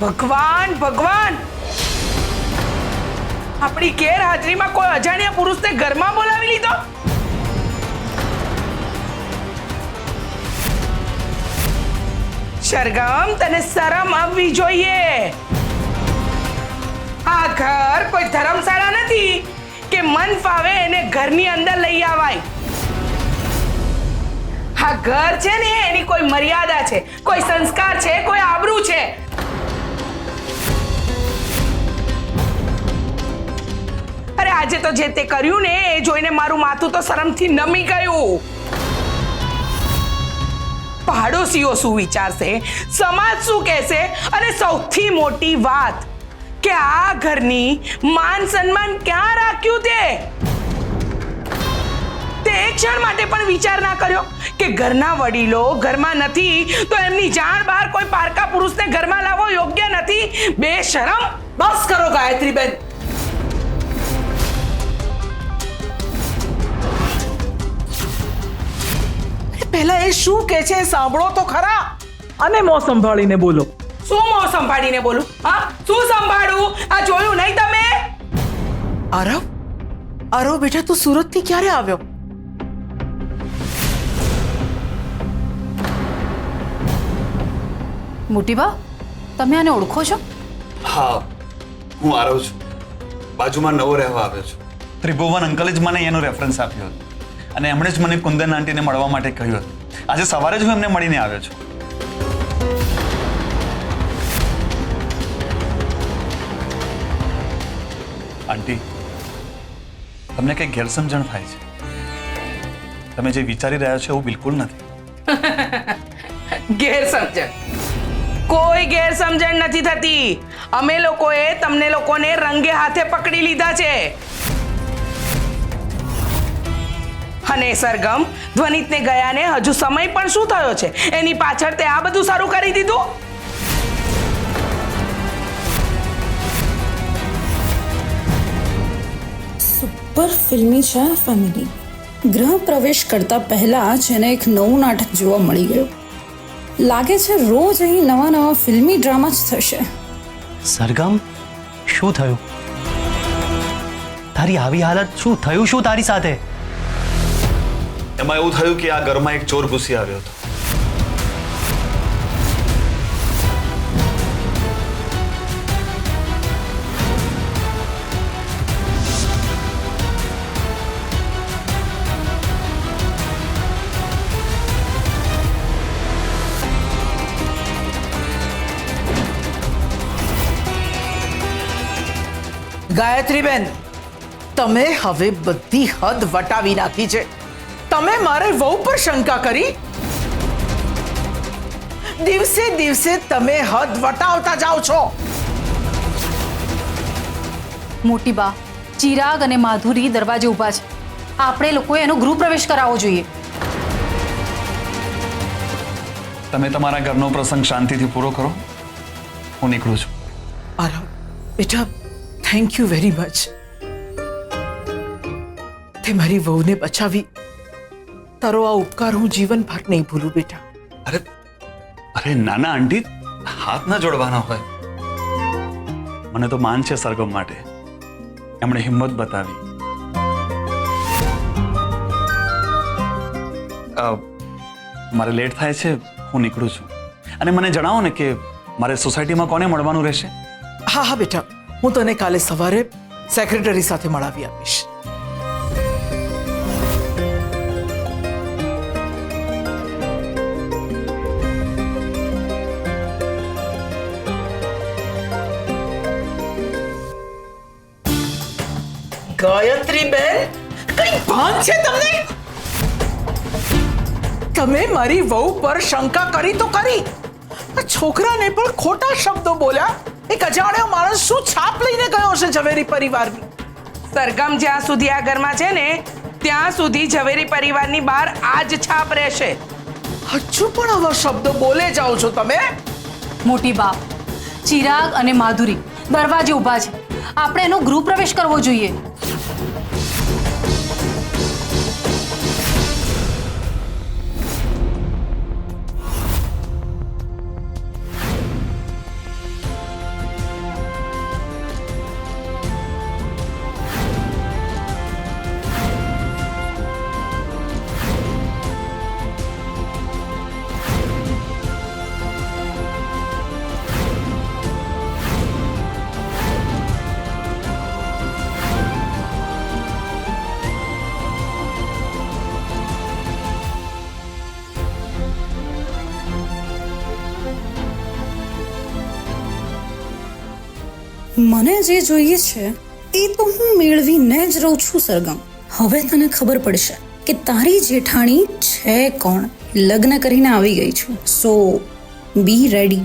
ભગવાન ભગવાન, આપણી ગેરહાજરીમાં કોઈ અજાણ્યા પુરુષને ઘરમાં બોલાવી લીધો. સરગમ, તને શરમ આવવી જોઈએ. આ ઘર કોઈ ધર્મશાળા નથી કે મન ફાવે એને ઘરની અંદર લઈ આવાય. આ ઘર છે ને એની કોઈ મર્યાદા છે, કોઈ સંસ્કાર છે, કોઈ આબરૂ છે. અરે આજે તો જે તે કર્યું ને એ જોઈને મારું માથું તો શરમથી નમી ગયું. પાડોશીઓ શું વિચારશે, સમાજ શું કહેશે, અને સૌથી મોટી વાત કે આ ઘરની માન સન્માન ક્યાં રાખ્યું તે એક ક્ષણ માટે પણ વિચાર ના કર્યો કે ઘરના વડીલો ઘરમાં નથી તો એમની જાણ બહાર કોઈ પારકા પુરુષને ઘરમાં લાવવો યોગ્ય નથી. બેશરમ. બસ કરો ગાયત્રીબેન. પહેલા એ શું કે છે સાંભળો તો ખરા. અને મોં સંભાળીને બોલો. શું મોં સંભાળીને બોલું? હા, શું સંભાળું? આ જોયું નહીં તમે? આરવ, આરવ બેટા, તું સુરત થી ક્યારે આવ્યો? મોટી બા, તમે આને ઓળખો છો? હા, હું આરવ છું. બાજુમાં નવો રહેવા આવ્યો છું. ત્રિભુવન અંકલે જ મને એનો રેફરન્સ આપ્યો હતો અને એમણે જ મને કુંદન આંટીને મળવા માટે કહ્યું હતું. આજે સવારે જ હું એમને મળીને આવ્યો છું. આંટી, તમને કંઈક ગેરસમજણ થાય છે. તમે જે વિચારી રહ્યા છો એવું બિલકુલ નથી. ગેરસમજણ? કોઈ ગેરસમજણ નથી થતી. અમે લોકોએ તમને લોકોને રંગે હાથે પકડી લીધા છે. અને સરગમ, ધ્વનિતને ગયાને હજુ સમય પણ શું થયો છે એની પાછળ તે આ બધું શરૂ કરી દીધું. સુપર ફિલ્મી છે આ ફેમિલી. ગૃહ પ્રવેશ કરતા પહેલા જ એને એક નવું નાટક જોવા મળી ગયું. લાગે છે રોજ અહીં નવા નવા ફિલ્મી ડ્રામા જ થશે. સરગમ, શું થયું? તારી આવી હાલત, શું થયું? શું તારી સાથે? એમાં એવું થયું કે આ ઘરમાં એક ચોર ઘૂસી આવ્યો હતો. ગાયત્રીબેન, તમે હવે બધી હદ વટાવી નાખી છે. તમે મારે વહુ પર શંકા કરી. દિવસે દિવસે તમે હદ વટાવતા જાઓ છો. મોટી બા, ચિરાગ અને માધુરી દરવાજે ઊભા છે. આપણે લોકોએ એનો ગૃહ પ્રવેશ કરાવવો જોઈએ. તમે તમારા ઘરનો પ્રસંગ શાંતિથી પૂરો કરો. હું નીકળું છું. આરવ બેટા, થેન્ક યુ વેરી મચ. તે મારી વહુને બચાવી. તારો આ ઉપકાર હું જીવનભર નહીં ભૂલું બેટા. અરે અરે નાના આંટી, હાથ ના જોડવાના હોય. મને તો માન છે સરગમ માટે. એમણે હિંમત બતાવી. મારે લેટ થાય છે, હું નીકળું છું. અને મને જણાવો ને કે મારે સોસાયટીમાં કોને મળવાનું રહેશે? હા હા બેટા, હું તને કાલે સવારે સેક્રેટરી સાથે મળાવી આપીશ. ગાયત્રીબેન, કઈ ભાન છે તમને? તમે મારી વહુ પર શંકા કરી તો કરી, આ છોકરાને પણ ખોટા શબ્દો બોલ્યા. એક અજાણ્યો માણસ શું છાપ લઈને ગયો છે ઝવેરી પરિવારની? સરગમ, જ્યાં સુધી આ ઘરમાં છે ને ત્યાં સુધી ઝવેરી પરિવારની બહાર આ જ છાપ રહેશે. હજુ પણ આવા શબ્દો બોલે જાઓ છો તમે? મોટી બા, ચિરાગ અને માધુરી દરવાજે ઊભા છે. આપણે એનો ગૃહ પ્રવેશ કરવો જોઈએ. મને જે જોઈએ છે એ તો હું મેળવીને જ રહું છું સરગમ. હવે તને ખબર પડશે કે તારી જેઠાણી છે કોણ. લગ્ન કરીને આવી ગઈ છું, સો બી રેડી.